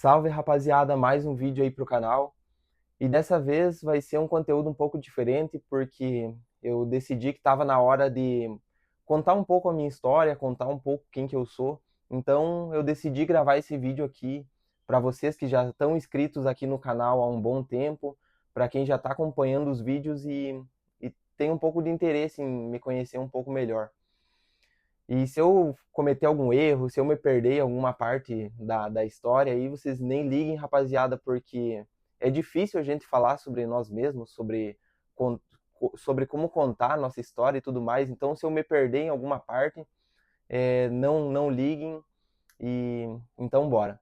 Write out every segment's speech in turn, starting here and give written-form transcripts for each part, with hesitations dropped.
Salve rapaziada, mais um vídeo aí pro canal. E dessa vez vai ser um conteúdo um pouco diferente porque eu decidi que estava na hora de contar um pouco a minha história, contar um pouco quem que eu sou. Então eu decidi gravar esse vídeo aqui para vocês que já estão inscritos aqui no canal há um bom tempo, para quem já está acompanhando os vídeos e tem um pouco de interesse em me conhecer um pouco melhor. E se eu cometer algum erro, se eu me perder em alguma parte da história, aí vocês nem liguem, rapaziada, porque é difícil a gente falar sobre nós mesmos, con- sobre como contar a nossa história e tudo mais. Então, se eu me perder em alguma parte, não liguem e então bora.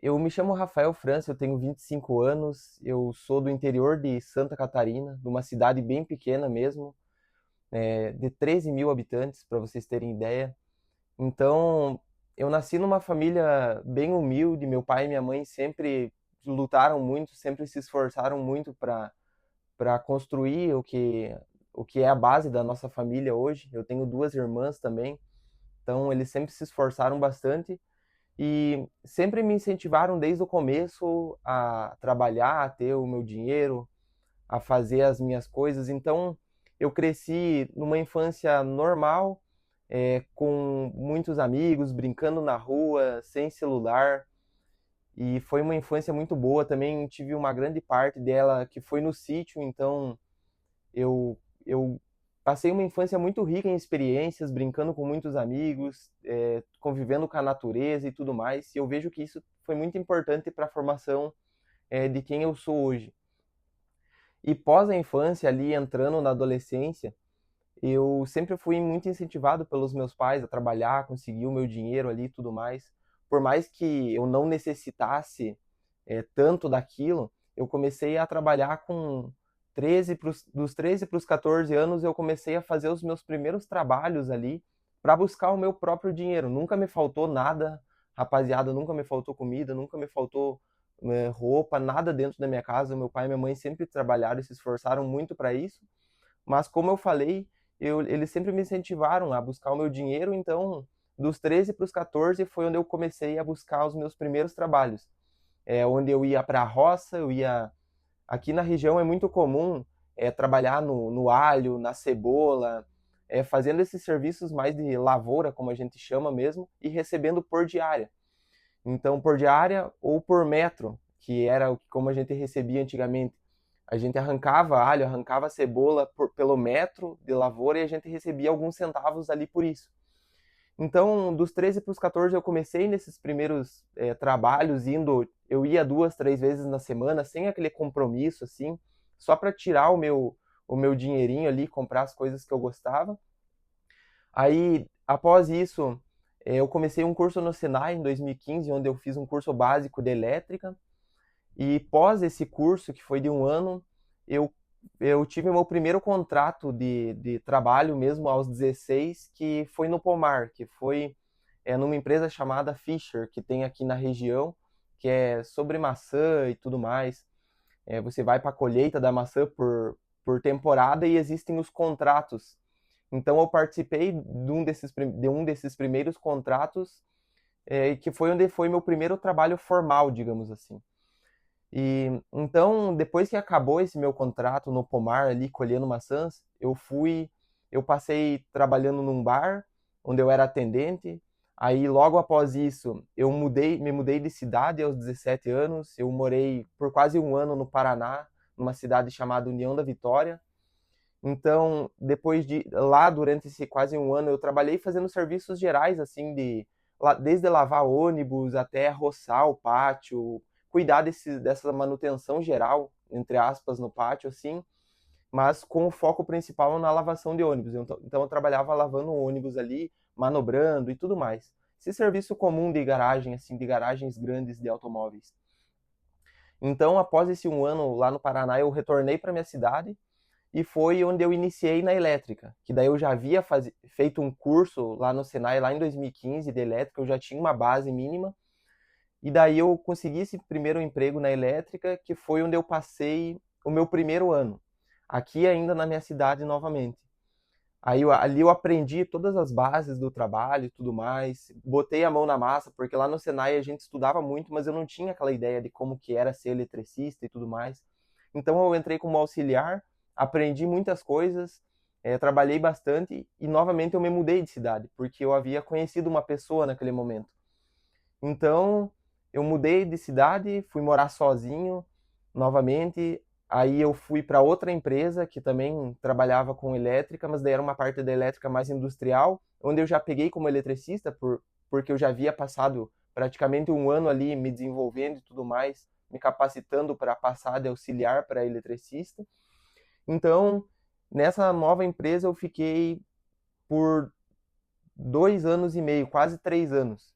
Eu me chamo Rafael França, eu tenho 25 anos, eu sou do interior de Santa Catarina, de uma cidade bem pequena mesmo, de 13 mil habitantes, para vocês terem ideia. Então, eu nasci numa família bem humilde. Meu pai e minha mãe sempre lutaram muito, sempre se esforçaram muito para construir o que é a base da nossa família hoje. Eu tenho duas irmãs também, então eles sempre se esforçaram bastante e sempre me incentivaram desde o começo a trabalhar, a ter o meu dinheiro, a fazer as minhas coisas. Então, eu cresci numa infância normal, com muitos amigos, brincando na rua, sem celular. E foi uma infância muito boa. Também tive uma grande parte dela que foi no sítio, então eu passei uma infância muito rica em experiências, brincando com muitos amigos, convivendo com a natureza e tudo mais. E eu vejo que isso foi muito importante para a formação, de quem eu sou hoje. E pós a infância, ali entrando na adolescência, eu sempre fui muito incentivado pelos meus pais a trabalhar, conseguir o meu dinheiro ali e tudo mais. Por mais que eu não necessitasse tanto daquilo, eu comecei a trabalhar com dos 13 para os 14 anos, eu comecei a fazer os meus primeiros trabalhos ali para buscar o meu próprio dinheiro. Nunca me faltou nada, rapaziada, nunca me faltou comida, nunca me faltou roupa, nada dentro da minha casa. Meu pai e minha mãe sempre trabalharam e se esforçaram muito para isso. Mas como eu falei, eles sempre me incentivaram a buscar o meu dinheiro, então dos 13 para os 14 foi onde eu comecei a buscar os meus primeiros trabalhos. Onde eu ia para a roça, eu ia. Aqui na região é muito comum trabalhar no alho, na cebola, fazendo esses serviços mais de lavoura, como a gente chama mesmo, e recebendo por diária. Então, por diária ou por metro, que era como a gente recebia antigamente. A gente arrancava alho, arrancava cebola pelo metro de lavoura e a gente recebia alguns centavos ali por isso. Então, dos 13 para os 14, eu comecei nesses primeiros trabalhos, eu ia 2, 3 vezes na semana, sem aquele compromisso, assim, só para tirar o meu dinheirinho ali, comprar as coisas que eu gostava. Aí, após isso, eu comecei um curso no Senai em 2015, onde eu fiz um curso básico de elétrica. E pós esse curso, que foi de um ano, eu, eu tive meu primeiro contrato de trabalho mesmo aos 16, que foi no Pomar, que foi numa empresa chamada Fisher, que tem aqui na região, que é sobre maçã e tudo mais. Você vai para a colheita da maçã por temporada e existem os contratos. Então eu participei de um desses primeiros contratos, que foi onde foi meu primeiro trabalho formal, digamos assim. E então, depois que acabou esse meu contrato no pomar ali colhendo maçãs, eu passei trabalhando num bar onde eu era atendente. Aí logo após isso, me mudei de cidade aos 17 anos. Eu morei por quase um ano no Paraná, numa cidade chamada União da Vitória. Então, depois de lá, durante esse quase um ano, eu trabalhei fazendo serviços gerais, assim, desde lavar ônibus até roçar o pátio, cuidar dessa manutenção geral, entre aspas, no pátio, assim, mas com o foco principal na lavação de ônibus. Então, eu trabalhava lavando ônibus ali, manobrando e tudo mais. Esse serviço comum de garagem, assim, de garagens grandes de automóveis. Então, após esse um ano lá no Paraná, eu retornei para minha cidade e foi onde eu iniciei na elétrica, que daí eu já havia feito um curso lá no Senai, lá em 2015, de elétrica, eu já tinha uma base mínima, e daí eu consegui esse primeiro emprego na elétrica, que foi onde eu passei o meu primeiro ano, aqui ainda na minha cidade novamente. Aí ali eu aprendi todas as bases do trabalho e tudo mais, botei a mão na massa, porque lá no Senai a gente estudava muito, mas eu não tinha aquela ideia de como que era ser eletricista e tudo mais. Então eu entrei como auxiliar, aprendi muitas coisas, trabalhei bastante e novamente eu me mudei de cidade, porque eu havia conhecido uma pessoa naquele momento. Então eu mudei de cidade, fui morar sozinho novamente. Aí eu fui para outra empresa que também trabalhava com elétrica, mas daí era uma parte da elétrica mais industrial, onde eu já peguei como eletricista, porque eu já havia passado praticamente um ano ali me desenvolvendo e tudo mais, me capacitando para passar de auxiliar para eletricista. Então, nessa nova empresa eu fiquei por 2 anos e meio, quase 3 anos,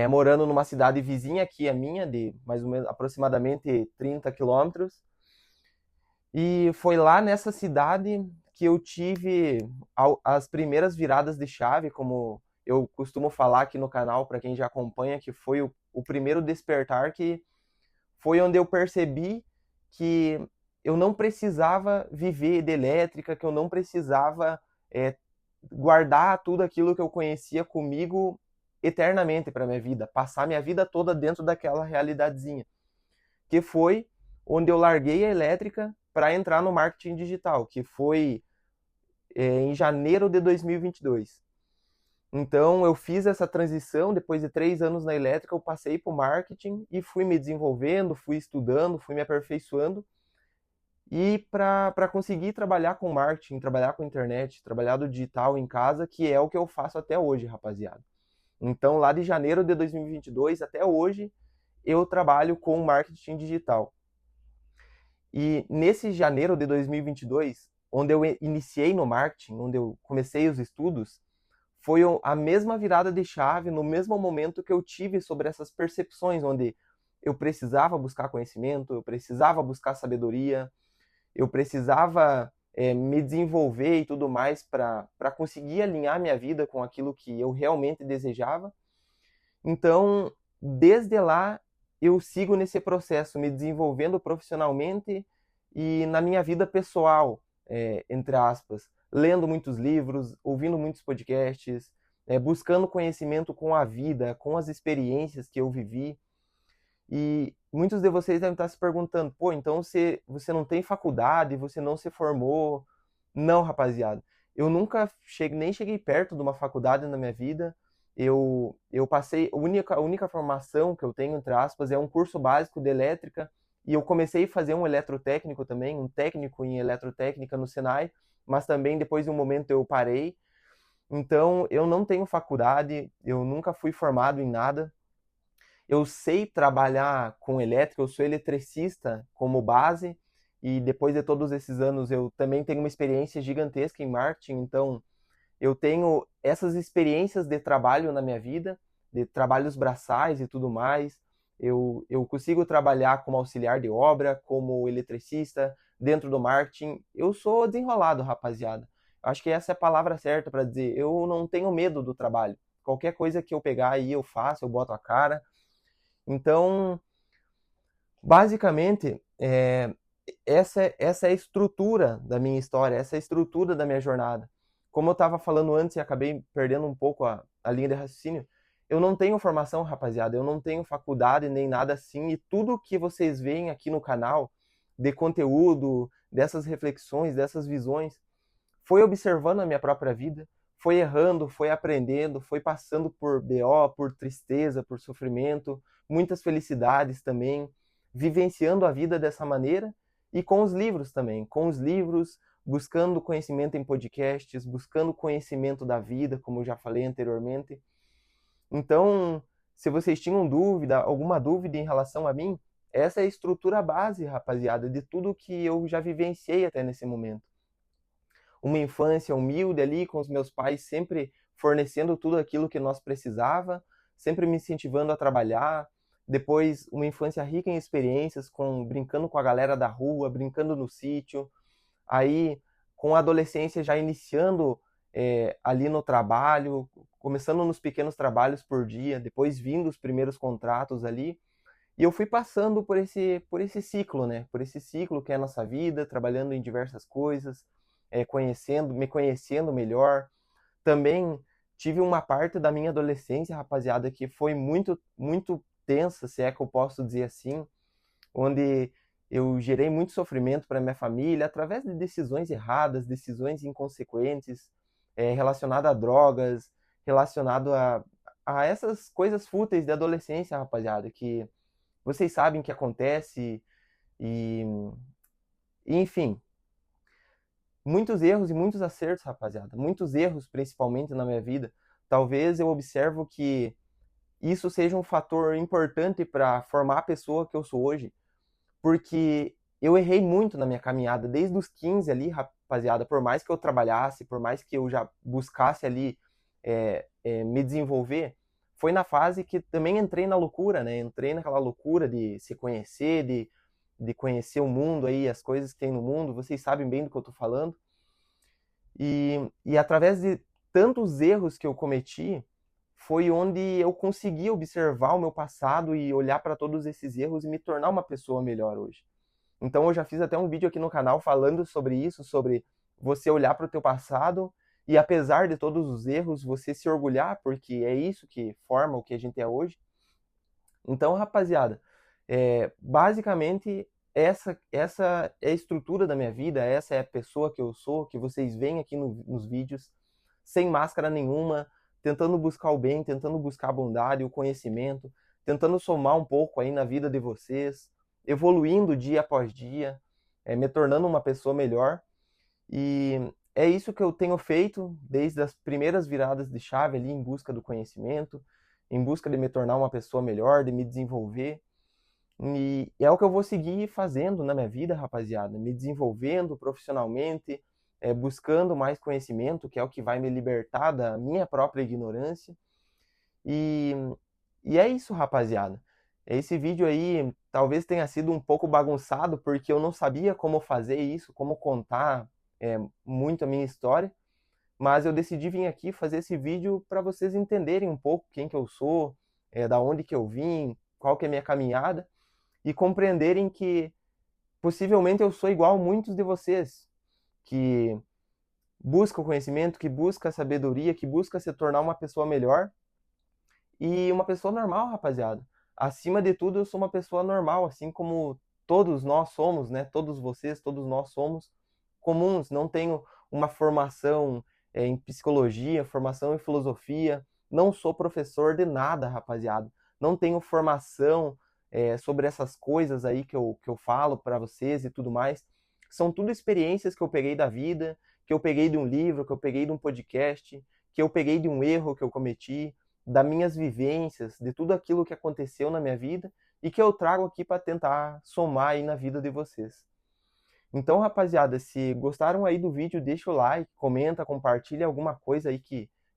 morando numa cidade vizinha aqui, a minha, de mais ou menos aproximadamente 30 quilômetros. E foi lá nessa cidade que eu tive as primeiras viradas de chave, como eu costumo falar aqui no canal, para quem já acompanha, que foi o primeiro despertar, que foi onde eu percebi que eu não precisava viver de elétrica, que eu não precisava é, guardar tudo aquilo que eu conhecia comigo eternamente para minha vida, passar minha vida toda dentro daquela realidadezinha, que foi onde eu larguei a elétrica para entrar no marketing digital, que foi em janeiro de 2022. Então eu fiz essa transição, depois de 3 anos na elétrica, eu passei para o marketing e fui me desenvolvendo, fui estudando, fui me aperfeiçoando. E para conseguir trabalhar com marketing, trabalhar com internet, trabalhar do digital em casa, que é o que eu faço até hoje, rapaziada. Então, lá de janeiro de 2022 até hoje, eu trabalho com marketing digital. E nesse janeiro de 2022, onde eu iniciei no marketing, onde eu comecei os estudos, foi a mesma virada de chave, no mesmo momento que eu tive sobre essas percepções, onde eu precisava buscar conhecimento, eu precisava buscar sabedoria, eu precisava me desenvolver e tudo mais para conseguir alinhar minha vida com aquilo que eu realmente desejava. Então, desde lá, eu sigo nesse processo, me desenvolvendo profissionalmente e na minha vida pessoal, entre aspas, lendo muitos livros, ouvindo muitos podcasts, buscando conhecimento com a vida, com as experiências que eu vivi. E muitos de vocês devem estar se perguntando, pô, então você não tem faculdade, você não se formou. Não, rapaziada. Eu nunca nem cheguei perto de uma faculdade na minha vida. Eu passei, a única formação que eu tenho, entre aspas, é um curso básico de elétrica. E eu comecei a fazer um eletrotécnico também, um técnico em eletrotécnica no Senai, mas também depois de um momento eu parei. Então, eu não tenho faculdade, eu nunca fui formado em nada. Eu sei trabalhar com elétrica, eu sou eletricista como base, e depois de todos esses anos eu também tenho uma experiência gigantesca em marketing, então eu tenho essas experiências de trabalho na minha vida, de trabalhos braçais e tudo mais. Eu consigo trabalhar como auxiliar de obra, como eletricista, dentro do marketing. Eu sou desenrolado, rapaziada. Acho que essa é a palavra certa para dizer. Eu não tenho medo do trabalho. Qualquer coisa que eu pegar aí eu faço, eu boto a cara. Então, basicamente, essa é a estrutura da minha história, essa é a estrutura da minha jornada. Como eu estava falando antes e acabei perdendo um pouco a linha de raciocínio, eu não tenho formação, rapaziada, eu não tenho faculdade nem nada assim, e tudo que vocês veem aqui no canal, de conteúdo, dessas reflexões, dessas visões, foi observando a minha própria vida, foi errando, foi aprendendo, foi passando por BO, por tristeza, por sofrimento, muitas felicidades também, vivenciando a vida dessa maneira e com os livros também, com os livros, buscando conhecimento em podcasts, buscando conhecimento da vida, como eu já falei anteriormente. Então, se vocês tinham dúvida, alguma dúvida em relação a mim, essa é a estrutura base, rapaziada, de tudo que eu já vivenciei até nesse momento. Uma infância humilde ali, com os meus pais sempre fornecendo tudo aquilo que nós precisava, sempre me incentivando a trabalhar. Depois, uma infância rica em experiências, brincando com a galera da rua, brincando no sítio. Aí, com a adolescência já iniciando ali no trabalho, começando nos pequenos trabalhos por dia, depois vindo os primeiros contratos ali. E eu fui passando por esse ciclo, né? Por esse ciclo que é a nossa vida, trabalhando em diversas coisas, me conhecendo melhor. Também tive uma parte da minha adolescência, rapaziada, que foi muito, muito tensa, se é que eu posso dizer assim, onde eu gerei muito sofrimento para minha família através de decisões erradas, decisões inconsequentes, relacionado a drogas, relacionado a essas coisas fúteis da adolescência, rapaziada, que vocês sabem que acontece e, enfim, muitos erros e muitos acertos, rapaziada, muitos erros principalmente na minha vida. Talvez eu observo que isso seja um fator importante para formar a pessoa que eu sou hoje, porque eu errei muito na minha caminhada, desde os 15 ali, rapaziada, por mais que eu trabalhasse, por mais que eu já buscasse ali me desenvolver, foi na fase que também entrei na loucura, né? Entrei naquela loucura de se conhecer, de conhecer o mundo aí, as coisas que tem no mundo, vocês sabem bem do que eu tô falando. E através de tantos erros que eu cometi, foi onde eu consegui observar o meu passado e olhar para todos esses erros e me tornar uma pessoa melhor hoje. Então eu já fiz até um vídeo aqui no canal falando sobre isso, sobre você olhar para o teu passado e apesar de todos os erros, você se orgulhar, porque é isso que forma o que a gente é hoje. Então, rapaziada, basicamente essa é a estrutura da minha vida, essa é a pessoa que eu sou, que vocês veem aqui nos vídeos, sem máscara nenhuma, tentando buscar o bem, tentando buscar a bondade, o conhecimento, tentando somar um pouco aí na vida de vocês, evoluindo dia após dia, me tornando uma pessoa melhor. E é isso que eu tenho feito desde as primeiras viradas de chave ali em busca do conhecimento, em busca de me tornar uma pessoa melhor, de me desenvolver. E é o que eu vou seguir fazendo na minha vida, rapaziada, me desenvolvendo profissionalmente, buscando mais conhecimento, que é o que vai me libertar da minha própria ignorância. E, e é isso, rapaziada. Esse vídeo aí talvez tenha sido um pouco bagunçado, porque eu não sabia como fazer isso, como contar muito a minha história, mas eu decidi vir aqui fazer esse vídeo para vocês entenderem um pouco quem que eu sou, da onde que eu vim, qual que é a minha caminhada, e compreenderem que possivelmente eu sou igual a muitos de vocês, que busca o conhecimento, que busca a sabedoria, que busca se tornar uma pessoa melhor e uma pessoa normal, rapaziada. Acima de tudo, eu sou uma pessoa normal, assim como todos nós somos, né? Todos vocês, todos nós somos comuns. Não tenho uma formação em psicologia, formação em filosofia. Não sou professor de nada, rapaziada. Não tenho formação sobre essas coisas aí que eu falo para vocês e tudo mais. São tudo experiências que eu peguei da vida, que eu peguei de um livro, que eu peguei de um podcast, que eu peguei de um erro que eu cometi, das minhas vivências, de tudo aquilo que aconteceu na minha vida e que eu trago aqui para tentar somar aí na vida de vocês. Então, rapaziada, se gostaram aí do vídeo, deixa o like, comenta, compartilha alguma coisa aí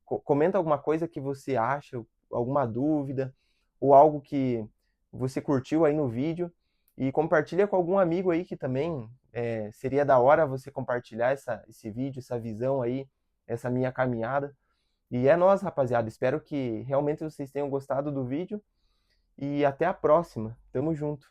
comenta alguma coisa que você acha, alguma dúvida ou algo que você curtiu aí no vídeo e compartilha com algum amigo aí que também seria da hora você compartilhar esse vídeo, essa visão aí, essa minha caminhada. E é nóis, rapaziada. Espero que realmente vocês tenham gostado do vídeo. E até a próxima. Tamo junto.